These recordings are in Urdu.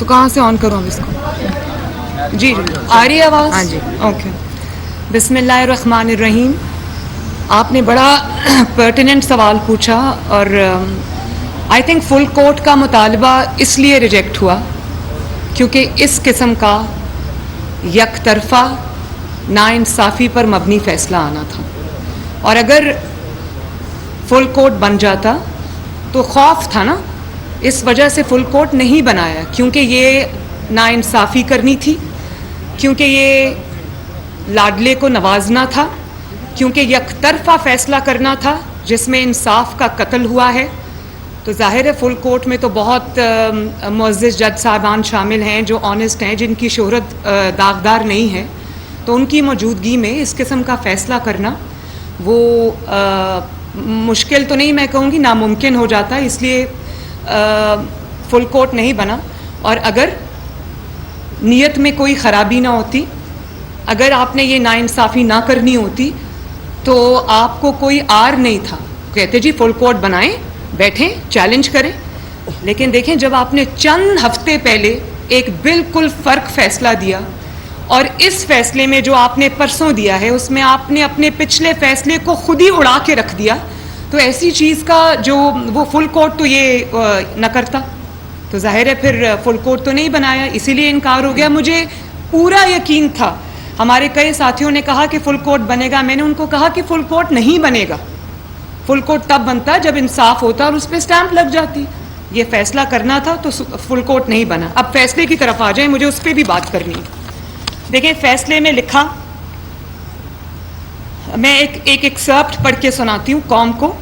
تو کہاں سے آن کروں اب اس کو؟ جی آ رہی ہے آواز؟ ہاں جی اوکے. بسم اللہ الرحمن الرحیم. آپ نے بڑا پرٹیننٹ سوال پوچھا اور آئی تھنک فل کورٹ کا مطالبہ اس لیے ریجیکٹ ہوا کیونکہ اس قسم کا یک طرفہ ناانصافی پر مبنی فیصلہ آنا تھا. اور اگر فل کورٹ بن جاتا تو خوف تھا نا، اس وجہ سے فل کورٹ نہیں بنایا کیونکہ یہ ناانصافی کرنی تھی، کیونکہ یہ لاڈلے کو نوازنا تھا، کیونکہ یک طرفہ فیصلہ کرنا تھا جس میں انصاف کا قتل ہوا ہے. تو ظاہر ہے فل کورٹ میں تو بہت معزز جج صاحبان شامل ہیں جو آنیسٹ ہیں، جن کی شہرت داغدار نہیں ہے، تو ان کی موجودگی میں اس قسم کا فیصلہ کرنا وہ مشکل تو نہیں، میں کہوں گی ناممکن ہو جاتا. اس لیے فل کورٹ نہیں بنا. اور اگر نیت میں کوئی خرابی نہ ہوتی، اگر آپ نے یہ ناانصافی نہ کرنی ہوتی تو آپ کو کوئی آر نہیں تھا. کہتے جی فل کورٹ بنائیں، بیٹھیں، چیلنج کریں. لیکن دیکھیں جب آپ نے چند ہفتے پہلے ایک بالکل فرق فیصلہ دیا اور اس فیصلے میں جو آپ نے پرسوں دیا ہے اس میں آپ نے اپنے پچھلے فیصلے کو خود ہی اڑا کے رکھ دیا، تو ایسی چیز کا جو وہ فل کورٹ تو یہ نہ کرتا. تو ظاہر ہے پھر فل کورٹ تو نہیں بنایا، اسی لیے انکار ہو گیا. مجھے پورا یقین تھا، ہمارے کئی ساتھیوں نے کہا کہ فل کورٹ بنے گا، میں نے ان کو کہا کہ فل کورٹ نہیں بنے گا. فل کورٹ تب بنتا جب انصاف ہوتا اور اس پہ اسٹیمپ لگ جاتی. یہ فیصلہ کرنا تھا تو فل کورٹ نہیں بنا. اب فیصلے کی طرف آ جائیں، مجھے اس پہ بھی بات کرنی ہے. دیکھیں فیصلے میں لکھا، میں ایک ایکسرپٹ پڑھ کے سناتی ہوں قوم کو.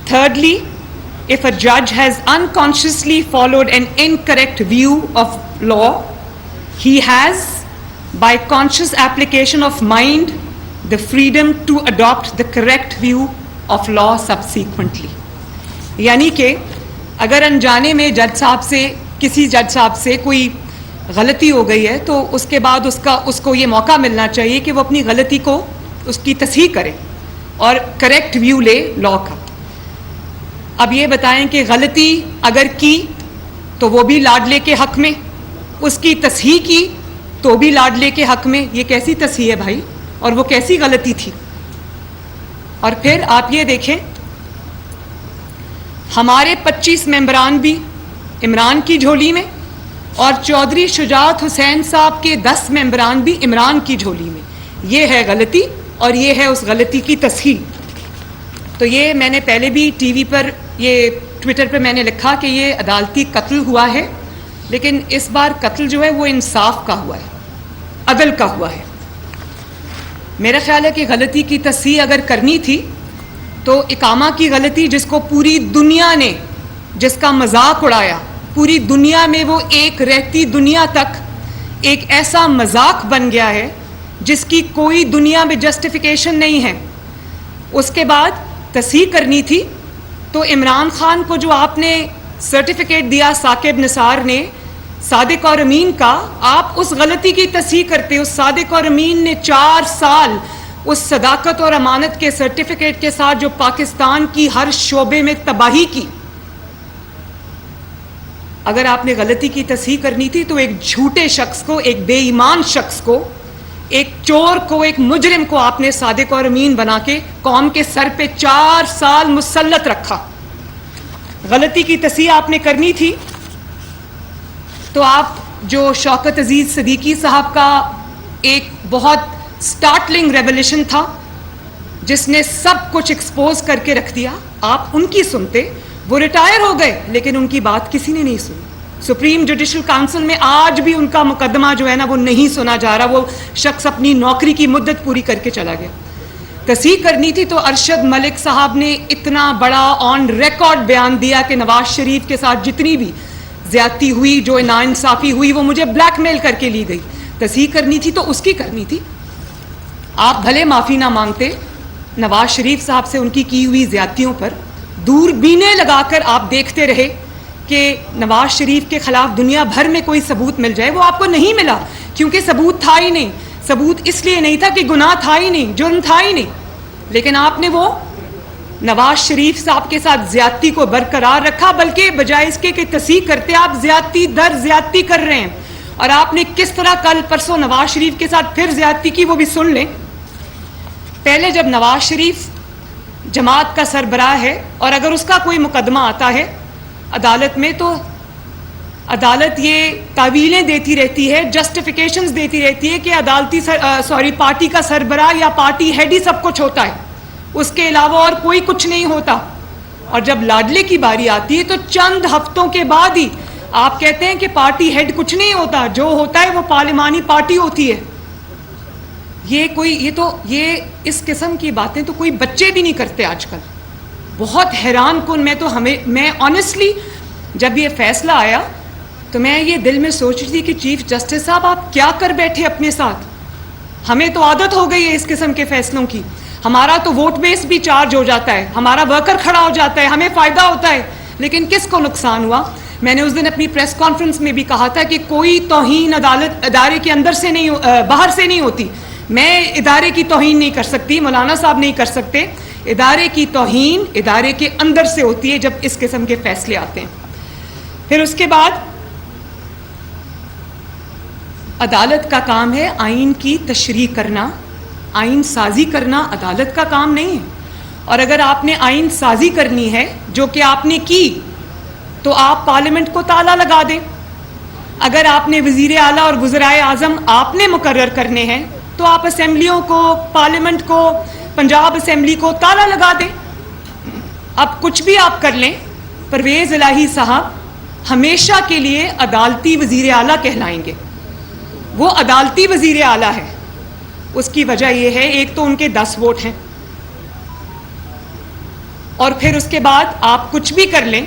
Thirdly, if a judge has unconsciously followed an incorrect view of law, he has, by conscious application of mind, the freedom to adopt the correct view of law subsequently. یعنی کہ اگر انجانے میں جج صاحب سے، کسی جج صاحب سے کوئی غلطی ہو گئی ہے تو اس کے بعد اس کو یہ موقع ملنا چاہیے کہ وہ اپنی غلطی کو، اس کی تصحیح کرے اور کریکٹ ویو لے لا کا. اب یہ بتائیں کہ غلطی اگر کی تو وہ بھی لاڈلے کے حق میں، اس کی تصحیح کی تو بھی لاڈلے کے حق میں. یہ کیسی تصحیح ہے بھائی، اور وہ کیسی غلطی تھی؟ اور پھر آپ یہ دیکھیں ہمارے 25 ممبران بھی عمران کی جھولی میں اور چودھری شجاعت حسین صاحب کے 10 ممبران بھی عمران کی جھولی میں. یہ ہے غلطی اور یہ ہے اس غلطی کی تصحیح. تو یہ میں نے پہلے بھی ٹی وی پر، یہ ٹویٹر پہ میں نے لکھا کہ یہ عدالتی قتل ہوا ہے، لیکن اس بار قتل جو ہے وہ انصاف کا ہوا ہے، عدل کا ہوا ہے. میرا خیال ہے کہ غلطی کی تصحیح اگر کرنی تھی تو اقامہ کی غلطی، جس کو پوری دنیا نے، جس کا مذاق اڑایا، پوری دنیا میں وہ ایک رہتی دنیا تک ایک ایسا مذاق بن گیا ہے جس کی کوئی دنیا میں جسٹیفیکیشن نہیں ہے. اس کے بعد تصحیح کرنی تھی تو عمران خان کو جو آپ نے سرٹیفکیٹ دیا ثاقب نثار نے صادق اور امین کا، آپ اس غلطی کی تصحیح کرتے. اس صادق اور امین نے 4 سال اس صداقت اور امانت کے سرٹیفکیٹ کے ساتھ جو پاکستان کی ہر شعبے میں تباہی کی، اگر آپ نے غلطی کی تصحیح کرنی تھی تو ایک جھوٹے شخص کو، ایک بے ایمان شخص کو، ایک چور کو، ایک مجرم کو آپ نے صادق اور امین بنا کے قوم کے سر پہ 4 سال مسلط رکھا. غلطی کی تصحیح آپ نے کرنی تھی تو آپ جو شوکت عزیز صدیقی صاحب کا ایک بہت سٹارٹلنگ ریولیشن تھا جس نے سب کچھ ایکسپوز کر کے رکھ دیا، آپ ان کی سنتے. وہ ریٹائر ہو گئے لیکن ان کی بات کسی نے نہیں سنی. سپریم جوڈیشل کونسل میں آج بھی ان کا مقدمہ جو ہے نا وہ نہیں سنا جا رہا. وہ شخص اپنی نوکری کی مدت پوری کر کے چلا گیا. تصحیح کرنی تھی تو ارشد ملک صاحب نے اتنا بڑا آن ریکارڈ بیان دیا کہ نواز شریف کے ساتھ جتنی بھی زیادتی ہوئی، جو ناانصافی ہوئی، وہ مجھے بلیک میل کر کے لی گئی. تصحیح کرنی تھی تو اس کی کرنی تھی. آپ بھلے معافی نہ مانگتے، نواز شریف صاحب سے ان کی ہوئی زیادتیوں پر دوربینیں لگا کر آپ دیکھتے رہے کہ نواز شریف کے خلاف دنیا بھر میں کوئی ثبوت مل جائے. وہ آپ کو نہیں ملا کیونکہ ثبوت تھا ہی نہیں. ثبوت اس لیے نہیں تھا کہ گناہ تھا ہی نہیں، جرم تھا ہی نہیں. لیکن آپ نے وہ نواز شریف صاحب کے ساتھ زیادتی کو برقرار رکھا، بلکہ بجائے اس کے کہ تصحیح کرتے آپ زیادتی در زیادتی کر رہے ہیں. اور آپ نے کس طرح کل پرسوں نواز شریف کے ساتھ پھر زیادتی کی وہ بھی سن لیں. پہلے جب نواز شریف جماعت کا سربراہ ہے اور اگر اس کا کوئی مقدمہ آتا ہے عدالت میں تو عدالت یہ تعویلیں دیتی رہتی ہے، جسٹیفیکیشنز دیتی رہتی ہے کہ پارٹی کا سربراہ یا پارٹی ہیڈ ہی سب کچھ ہوتا ہے، اس کے علاوہ اور کوئی کچھ نہیں ہوتا. اور جب لاڈلے کی باری آتی ہے تو چند ہفتوں کے بعد ہی آپ کہتے ہیں کہ پارٹی ہیڈ کچھ نہیں ہوتا، جو ہوتا ہے وہ پارلیمانی پارٹی ہوتی ہے. یہ اس قسم کی باتیں تو کوئی بچے بھی نہیں کرتے آج کل. بہت حیران کن. میں آنیسٹلی جب یہ فیصلہ آیا تو میں یہ دل میں سوچ رہی تھی کہ چیف جسٹس صاحب آپ کیا کر بیٹھے اپنے ساتھ. ہمیں تو عادت ہو گئی ہے اس قسم کے فیصلوں کی، ہمارا تو ووٹ بیس بھی چارج ہو جاتا ہے، ہمارا ورکر کھڑا ہو جاتا ہے، ہمیں فائدہ ہوتا ہے. لیکن کس کو نقصان ہوا؟ میں نے اس دن اپنی پریس کانفرنس میں بھی کہا تھا کہ کوئی توہین عدالت ادارے کے اندر سے نہیں باہر سے نہیں ہوتی. میں ادارے کی توہین نہیں کر سکتی، مولانا صاحب نہیں کر سکتے. ادارے کی توہین ادارے کے اندر سے ہوتی ہے جب اس قسم کے فیصلے آتے ہیں. پھر اس کے بعد عدالت کا کام ہے آئین کی تشریح کرنا، آئین سازی کرنا عدالت کا کام نہیں ہے. اور اگر آپ نے آئین سازی کرنی ہے جو کہ آپ نے کی تو آپ پارلیمنٹ کو تالا لگا دیں. اگر آپ نے وزیر اعلیٰ اور وزرائے اعظم آپ نے مقرر کرنے ہیں تو آپ اسمبلیوں کو، پارلیمنٹ کو، پنجاب اسمبلی کو تالا لگا دیں. اب کچھ بھی آپ کر لیں، پرویز الہی صاحب ہمیشہ کے لیے عدالتی وزیر اعلیٰ کہلائیں گے. وہ عدالتی وزیر اعلیٰ ہے. اس کی وجہ یہ ہے ایک تو ان کے 10 ووٹ ہیں، اور پھر اس کے بعد آپ کچھ بھی کر لیں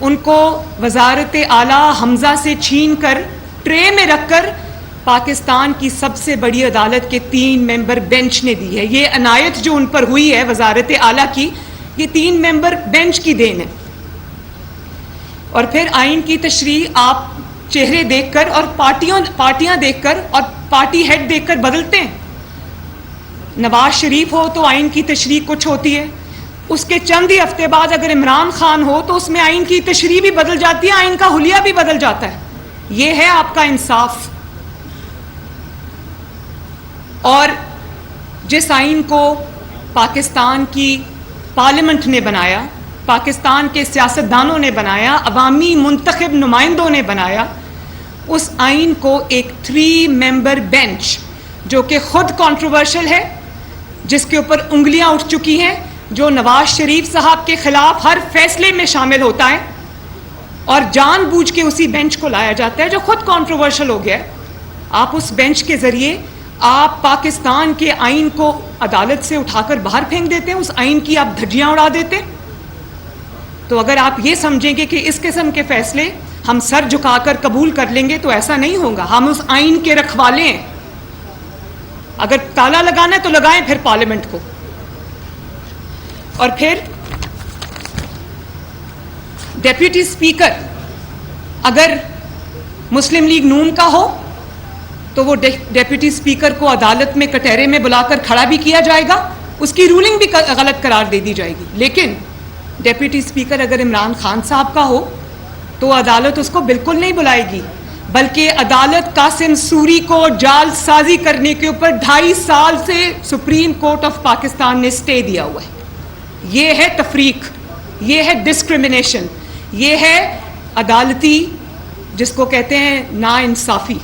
ان کو وزارت اعلیٰ حمزہ سے چھین کر ٹرے میں رکھ کر پاکستان کی سب سے بڑی عدالت کے 3 ممبر بینچ نے دی ہے. یہ عنایت جو ان پر ہوئی ہے وزارت اعلیٰ کی، یہ 3 ممبر بینچ کی دین ہے. اور پھر آئین کی تشریح آپ چہرے دیکھ کر اور پارٹیاں دیکھ کر اور پارٹی ہیڈ دیکھ کر بدلتے ہیں. نواز شریف ہو تو آئین کی تشریح کچھ ہوتی ہے، اس کے چند ہی ہفتے بعد اگر عمران خان ہو تو اس میں آئین کی تشریح بھی بدل جاتی ہے، آئین کا حلیہ بھی بدل جاتا ہے. یہ ہے آپ کا انصاف. اور جس آئین کو پاکستان کی پارلیمنٹ نے بنایا، پاکستان کے سیاستدانوں نے بنایا، عوامی منتخب نمائندوں نے بنایا، اس آئین کو ایک 3 ممبر بینچ جو کہ خود کنٹروورشل ہے، جس کے اوپر انگلیاں اٹھ چکی ہیں، جو نواز شریف صاحب کے خلاف ہر فیصلے میں شامل ہوتا ہے اور جان بوجھ کے اسی بینچ کو لایا جاتا ہے جو خود کنٹروورشل ہو گیا ہے. آپ اس بینچ کے ذریعے آپ پاکستان کے آئین کو عدالت سے اٹھا کر باہر پھینک دیتے ہیں، اس آئین کی آپ دھجیاں اڑا دیتے. تو اگر آپ یہ سمجھیں گے کہ اس قسم کے فیصلے ہم سر جھکا کر قبول کر لیں گے تو ایسا نہیں ہوگا. ہم اس آئین کے رکھوالے ہیں. اگر تالا لگانا ہے تو لگائیں پھر پارلیمنٹ کو. اور پھر ڈیپٹی اسپیکر اگر مسلم لیگ نون کا ہو تو وہ ڈیپٹی اسپیکر کو عدالت میں کٹہرے میں بلا کر کھڑا بھی کیا جائے گا، اس کی رولنگ بھی غلط قرار دے دی جائے گی. لیکن ڈیپٹی اسپیکر اگر عمران خان صاحب کا ہو تو عدالت اس کو بالکل نہیں بلائے گی، بلکہ عدالت قاسم سوری کو جال سازی کرنے کے اوپر 2.5 سال سے سپریم کورٹ آف پاکستان نے اسٹے دیا ہوا ہے. یہ ہے تفریق، یہ ہے ڈسکرمنیشن، یہ ہے عدالتی جس کو کہتے ہیں نا انصافی.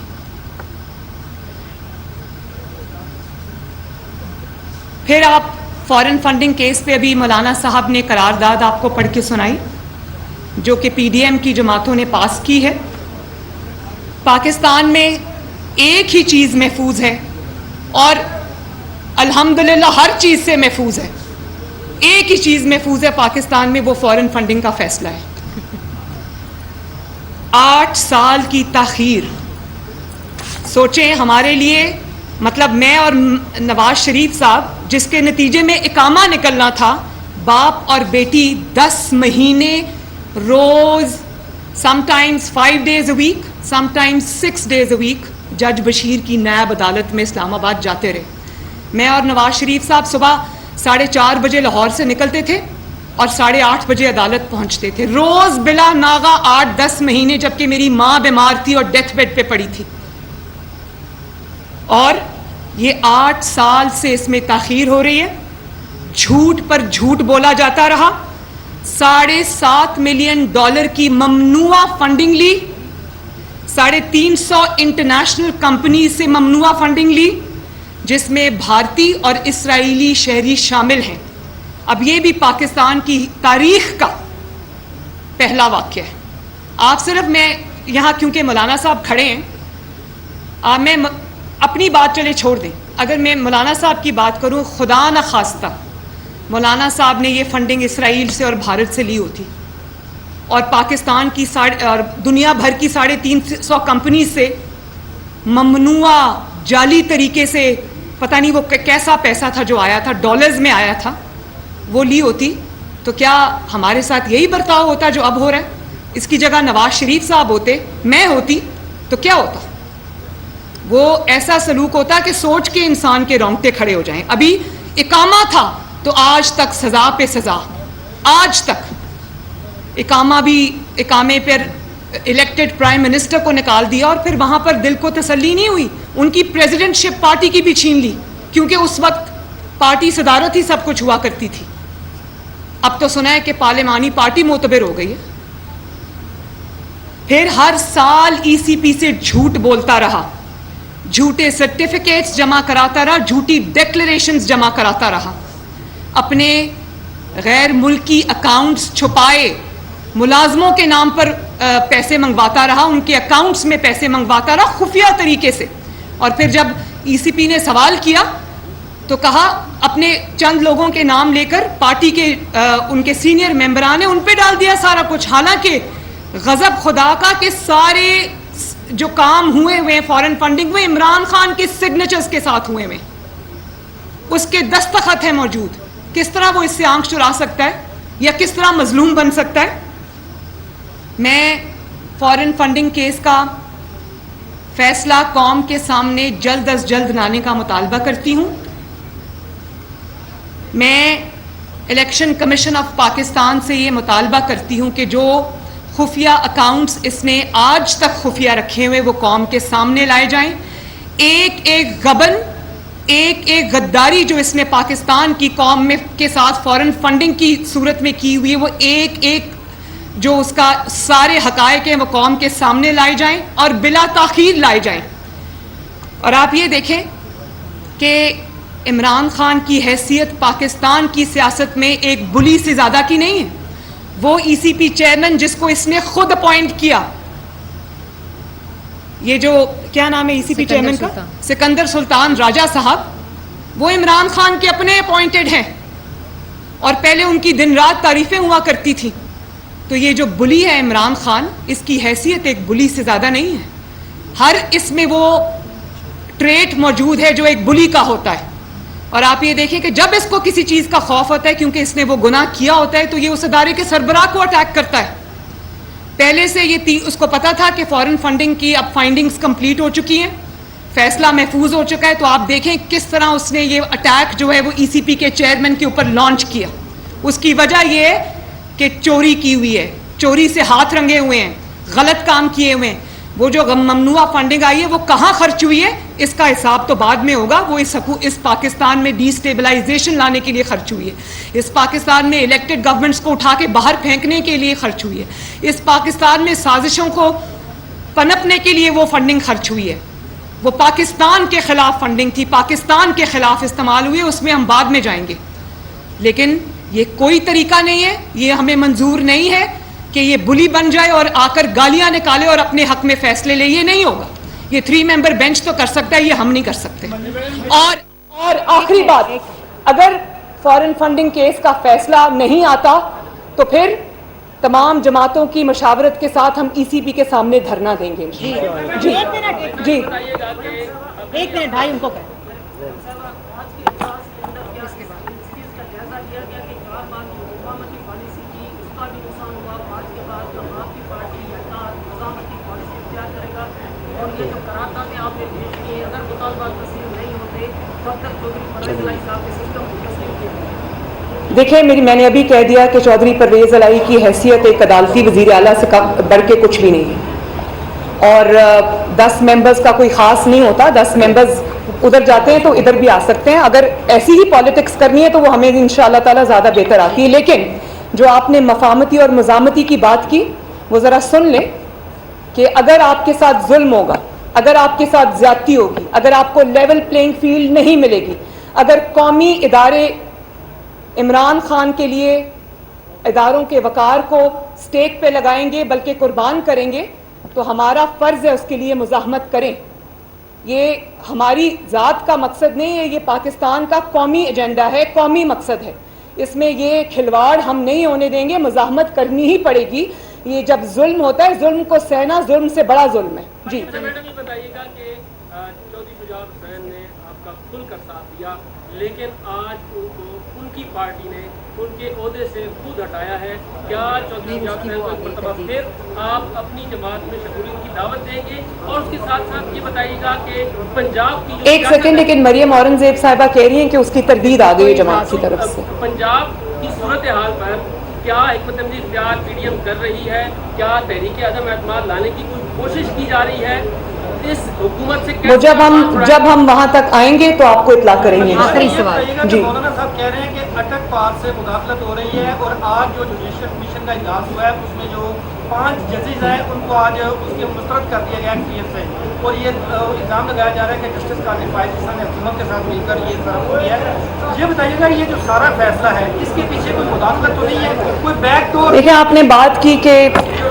پھر آپ فارن فنڈنگ کیس پہ ابھی مولانا صاحب نے قرارداد آپ کو پڑھ کے سنائی جو کہ پی ڈی ایم کی جماعتوں نے پاس کی ہے. پاکستان میں ایک ہی چیز محفوظ ہے اور الحمدللہ ہر چیز سے محفوظ ہے. ایک ہی چیز محفوظ ہے پاکستان میں، وہ فارن فنڈنگ کا فیصلہ ہے. 8 سال کی تاخیر. سوچیں ہمارے لیے، مطلب میں اور نواز شریف صاحب جس کے نتیجے میں اقامہ نکلنا تھا، باپ اور بیٹی 10 مہینے روز، sometimes 5 days a week، sometimes 6 days a week جج بشیر کی نیب عدالت میں اسلام آباد جاتے رہے. میں اور نواز شریف صاحب صبح 4:30 بجے لاہور سے نکلتے تھے اور 8:30 بجے عدالت پہنچتے تھے, روز بلا ناغہ 8-10 مہینے, جبکہ میری ماں بیمار تھی اور ڈیتھ بیڈ پہ پڑی تھی. اور یہ 8 سال سے اس میں تاخیر ہو رہی ہے. جھوٹ پر جھوٹ بولا جاتا رہا. $7.5 ملین کی ممنوعہ فنڈنگ لی, 350 انٹرنیشنل کمپنیز سے ممنوعہ فنڈنگ لی, جس میں بھارتی اور اسرائیلی شہری شامل ہیں. اب یہ بھی پاکستان کی تاریخ کا پہلا واقعہ ہے. آپ صرف, میں یہاں کیونکہ مولانا صاحب کھڑے ہیں, میں اپنی بات چلے چھوڑ دیں, اگر میں مولانا صاحب کی بات کروں, خدا نخواستہ مولانا صاحب نے یہ فنڈنگ اسرائیل سے اور بھارت سے لی ہوتی اور پاکستان کی اور دنیا بھر کی 350 کمپنیز سے ممنوعہ جعلی طریقے سے, پتہ نہیں وہ کیسا پیسہ تھا جو آیا تھا, ڈالرز میں آیا تھا, وہ لی ہوتی, تو کیا ہمارے ساتھ یہی برتاؤ ہوتا جو اب ہو رہا ہے؟ اس کی جگہ نواز شریف صاحب ہوتے, میں ہوتی, تو کیا ہوتا؟ وہ ایسا سلوک ہوتا کہ سوچ کے انسان کے رونگٹے کھڑے ہو جائیں. ابھی اقامہ تھا تو آج تک سزا پہ سزا, آج تک اقامے پر الیکٹڈ پرائم منسٹر کو نکال دیا اور پھر وہاں پر دل کو تسلی نہیں ہوئی, ان کی پریزیڈنٹ شپ پارٹی کی بھی چھین لی, کیونکہ اس وقت پارٹی صدارت ہی سب کچھ ہوا کرتی تھی. اب تو سنا ہے کہ پارلیمانی پارٹی معتبر ہو گئی ہے. پھر ہر سال ای سی پی سے جھوٹ بولتا رہا, جھوٹے سرٹیفکیٹس جمع کراتا رہا, جھوٹی ڈیکلریشنز جمع کراتا رہا, اپنے غیر ملکی اکاؤنٹس چھپائے, ملازموں کے نام پر پیسے منگواتا رہا, ان کے اکاؤنٹس میں پیسے منگواتا رہا خفیہ طریقے سے. اور پھر جب ای سی پی نے سوال کیا تو کہا اپنے چند لوگوں کے نام لے کر پارٹی کے ان کے سینئر ممبران نے ان پہ ڈال دیا سارا کچھ, حالانکہ غضب خدا کا کہ سارے جو کام ہوئے ہیں فارن فنڈنگ میں عمران خان کے سگنیچرز کے ساتھ ہوئے ہیں, اس کے دستخط ہیں موجود. کس طرح وہ اس سے آنکھ چرا سکتا ہے یا کس طرح مظلوم بن سکتا ہے؟ میں فارن فنڈنگ کیس کا فیصلہ قوم کے سامنے جلد از جلد لانے کا مطالبہ کرتی ہوں. میں الیکشن کمیشن آف پاکستان سے یہ مطالبہ کرتی ہوں کہ جو خفیہ اکاؤنٹس اس نے آج تک خفیہ رکھے ہوئے وہ قوم کے سامنے لائے جائیں. ایک ایک غبن, ایک ایک غداری جو اس نے پاکستان کی قوم میں کے ساتھ فارن فنڈنگ کی صورت میں کی ہوئی ہے, وہ ایک ایک جو اس کا سارے حقائق ہیں وہ قوم کے سامنے لائے جائیں اور بلا تاخیر لائے جائیں. اور آپ یہ دیکھیں کہ عمران خان کی حیثیت پاکستان کی سیاست میں ایک بلی سے زیادہ کی نہیں ہے. وہ ای سی پی چیئرمین جس کو اس نے خود اپوائنٹ کیا, یہ جو کیا نام ہے ای سی پی چیئرمین کا, سکندر سلطان راجہ صاحب, وہ عمران خان کے اپنے اپوائنٹڈ ہیں اور پہلے ان کی دن رات تعریفیں ہوا کرتی تھیں. تو یہ جو بلی ہے عمران خان, اس کی حیثیت ایک بلی سے زیادہ نہیں ہے. ہر اس میں وہ ٹریٹ موجود ہے جو ایک بلی کا ہوتا ہے. اور آپ یہ دیکھیں کہ جب اس کو کسی چیز کا خوف ہوتا ہے کیونکہ اس نے وہ گناہ کیا ہوتا ہے, تو یہ اس ادارے کے سربراہ کو اٹیک کرتا ہے. پہلے سے یہ اس کو پتا تھا کہ فارن فنڈنگ کی اب فائنڈنگز کمپلیٹ ہو چکی ہیں, فیصلہ محفوظ ہو چکا ہے. تو آپ دیکھیں کس طرح اس نے یہ اٹیک جو ہے وہ ای سی پی کے چیئرمین کے اوپر لانچ کیا. اس کی وجہ یہ ہے کہ چوری کی ہوئی ہے, چوری سے ہاتھ رنگے ہوئے ہیں, غلط کام کیے ہوئے ہیں. وہ جو ممنوعہ فنڈنگ آئی ہے وہ کہاں خرچ ہوئی ہے اس کا حساب تو بعد میں ہوگا. وہ اس پاکستان میں ڈی اسٹیبلائزیشن لانے کے لیے خرچ ہوئی ہے, اس پاکستان میں الیکٹڈ گورنمنٹس کو اٹھا کے باہر پھینکنے کے لیے خرچ ہوئی ہے, اس پاکستان میں سازشوں کو پنپنے کے لیے وہ فنڈنگ خرچ ہوئی ہے. وہ پاکستان کے خلاف فنڈنگ تھی, پاکستان کے خلاف استعمال ہوئی, اس میں ہم بعد میں جائیں گے. لیکن یہ کوئی طریقہ نہیں ہے, یہ ہمیں منظور نہیں ہے کہ یہ بلی بن جائے اور آ کر گالیاں نکالے اور اپنے حق میں فیصلے لے. یہ نہیں ہوگا. یہ 3 ممبر بینچ تو کر سکتا ہے, یہ ہم نہیں کر سکتے. اور آخری بات, اگر فارن فنڈنگ کیس کا فیصلہ نہیں آتا تو پھر تمام جماعتوں کی مشاورت کے ساتھ ہم ای سی پی کے سامنے دھرنا دیں گے. جی جی جی ایک منٹ بھائی, ان کو کہہ دیکھیں میں نے ابھی کہہ دیا کہ چودھری پرویز الہی کی حیثیت ایک عدالتی وزیر اعلیٰ سے بڑھ کے کچھ بھی نہیں ہے، اور 10 ممبرز کا کوئی خاص نہیں ہوتا. 10 ممبرز ادھر جاتے ہیں تو ادھر بھی آ سکتے ہیں. اگر ایسی ہی پالیٹکس کرنی ہے تو وہ ہمیں انشاءاللہ تعالیٰ زیادہ بہتر آتی ہے. لیکن جو آپ نے مفاہمتی اور مزاحمتی کی بات کی وہ ذرا سن لیں کہ اگر آپ کے ساتھ ظلم ہوگا، اگر آپ کے ساتھ زیادتی ہوگی، اگر آپ کو لیول پلینگ فیلڈ نہیں ملے گی، اگر قومی ادارے عمران خان کے لیے اداروں کے وقار کو سٹیک پہ لگائیں گے بلکہ قربان کریں گے، تو ہمارا فرض ہے اس کے لیے مزاحمت کریں. یہ ہماری ذات کا مقصد نہیں ہے، یہ پاکستان کا قومی ایجنڈا ہے، قومی مقصد ہے. اس میں یہ کھلواڑ ہم نہیں ہونے دیں گے، مزاحمت کرنی ہی پڑے گی. یہ جب ظلم ہوتا ہے، ظلم کو سہنا ظلم سے بڑا ظلم ہے. جی میڈم یہ بتائیے گا کہ چودھری شجاعت حسین نے آپ کا کھل کر ساتھ دیا، لیکن آج ان کو ان کی پارٹی نے ان کے عہدے سے خود ہٹایا ہے. کیا چودھری شجاعت حسین کو ایک مرتبہ پھر آپ اپنی جماعت میں شمولیت کی دعوت دیں گے؟ اور اس کے ساتھ ساتھ یہ بتائیے گا کہ پنجاب کی ایک سیکنڈ، لیکن مریم اورنگزیب صاحبہ کہہ رہی ہیں کہ اس کی تردید آ گئی ہے جماعت کی طرف سے. پنجاب کی صورتحال پر کیا حکمت عملی اختیار پی ڈی ایم کر رہی ہے؟ کیا تحریک عدم اعتماد لانے کی کوئی کوشش کی جا رہی ہے اس حکومت سے؟ وہ جب ہم وہاں تک آئیں گے تو آپ کو اطلاع کریں گے. آخری سوال. جی مولانا صاحب کہہ رہے ہیں کہ اٹک پار سے مداخلت ہو رہی ہے، اور آج جو جوڈیشل کمیشن کا اجلاس ہوا ہے اس میں جو 5 ججز ہیں ان کو آج اس کے مسترد کر دیا گیا ہے پی ایف سے، اور یہ الزام لگایا جا رہا ہے کہ جسٹس قاضی فائز حسن نے حکومت کے ساتھ مل کر یہ سرا کیا ہے. یہ بتائیے گا یہ جو سارا فیصلہ ہے اس کے پیچھے کوئی مداخلت تو نہیں ہے، کوئی بیک ڈور؟ دیکھیں، آپ نے بات کی کہ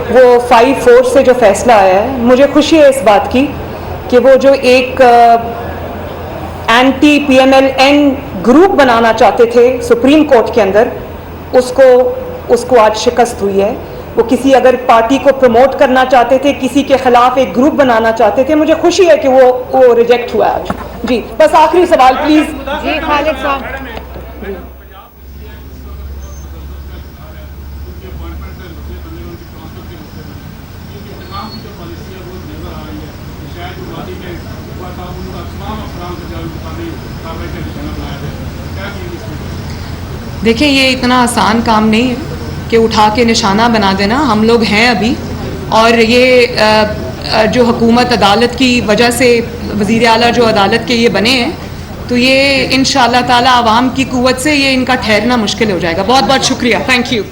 وہ 5-4 سے جو فیصلہ آیا ہے، مجھے خوشی ہے اس بات کی کہ وہ جو ایک anti P M L N group بنانا چاہتے تھے سپریم کورٹ کے اندر، اس کو آج شکست ہوئی ہے. وہ کسی اگر پارٹی کو پروموٹ کرنا چاہتے تھے، کسی کے خلاف ایک گروپ بنانا چاہتے تھے، مجھے خوشی ہے کہ وہ ریجیکٹ ہوا آج. جی بس آخری سوال پلیز. جی خالد صاحب. دیکھیں، یہ اتنا آسان کام نہیں ہے کہ اٹھا کے نشانہ بنا دینا. ہم لوگ ہیں ابھی، اور یہ جو حکومت عدالت کی وجہ سے وزیر اعلیٰ جو عدالت کے یہ بنے ہیں، تو یہ انشاءاللہ تعالی عوام کی قوت سے یہ ان کا ٹھہرنا مشکل ہو جائے گا. بہت بہت شکریہ. Thank you.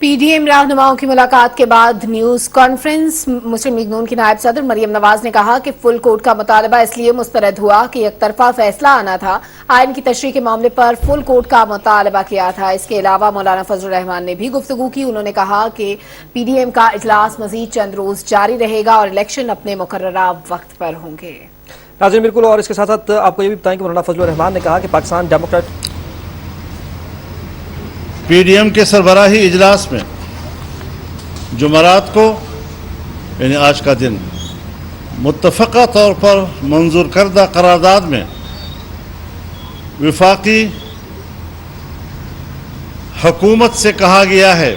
P D M رہنماؤں کی ملاقات کے بعد news conference Muslim League Noon کی نائب صدر مریم نواز نے کہا کہ فل کورٹ کا مطالبہ اس لیے مسترد ہوا کہ یک طرفہ فیصلہ آنا تھا. آئین کی تشریح کے معاملے پر فل کورٹ کا مطالبہ کیا تھا. اس کے علاوہ مولانا فضل الرحمان نے بھی گفتگو کی. انہوں نے کہا کہ پی ڈی ایم کا اجلاس مزید چند روز جاری رہے گا اور الیکشن اپنے مقررہ وقت پر ہوں گے. ناظرین بالکل، اور اس کے ساتھ ساتھ آپ کو یہ بھی بتائیں کہ مولانا فضل الرحمان نے کہا کہ Pakistan democrat P D M کے سربراہی اجلاس میں جمعرات کو یعنی آج کا دن متفقہ طور پر منظور کردہ قرارداد میں وفاقی حکومت سے کہا گیا ہے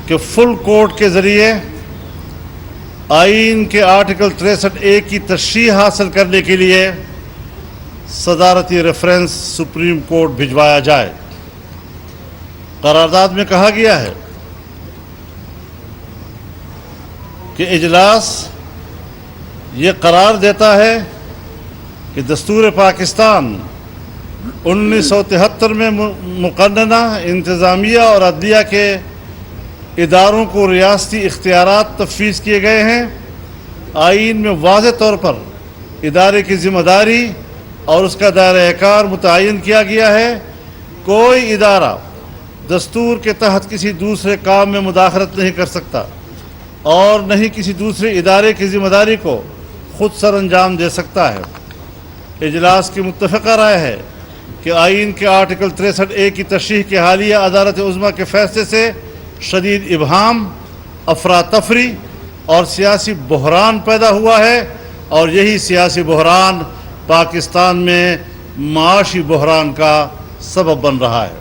کہ فل کورٹ کے ذریعے آئین کے آرٹیکل 63A کی تشریح حاصل کرنے کے لیے صدارتی ریفرنس سپریم کورٹ بھجوایا جائے. قرارداد میں کہا گیا ہے کہ اجلاس یہ قرار دیتا ہے کہ دستور پاکستان 1973 میں مقننہ انتظامیہ اور عدلیہ کے اداروں کو ریاستی اختیارات تفویض کیے گئے ہیں. آئین میں واضح طور پر ادارے کی ذمہ داری اور اس کا دائرہ کار متعین کیا گیا ہے. کوئی ادارہ دستور کے تحت کسی دوسرے کام میں مداخلت نہیں کر سکتا اور نہ ہی کسی دوسرے ادارے کی ذمہ داری کو خود سر انجام دے سکتا ہے. اجلاس کی متفقہ رائے ہے کہ آئین کے آرٹیکل 63A کی تشریح کے حالیہ عدالت عظمیٰ کے فیصلے سے شدید ابہام، افراتفری اور سیاسی بحران پیدا ہوا ہے، اور یہی سیاسی بحران پاکستان میں معاشی بحران کا سبب بن رہا ہے.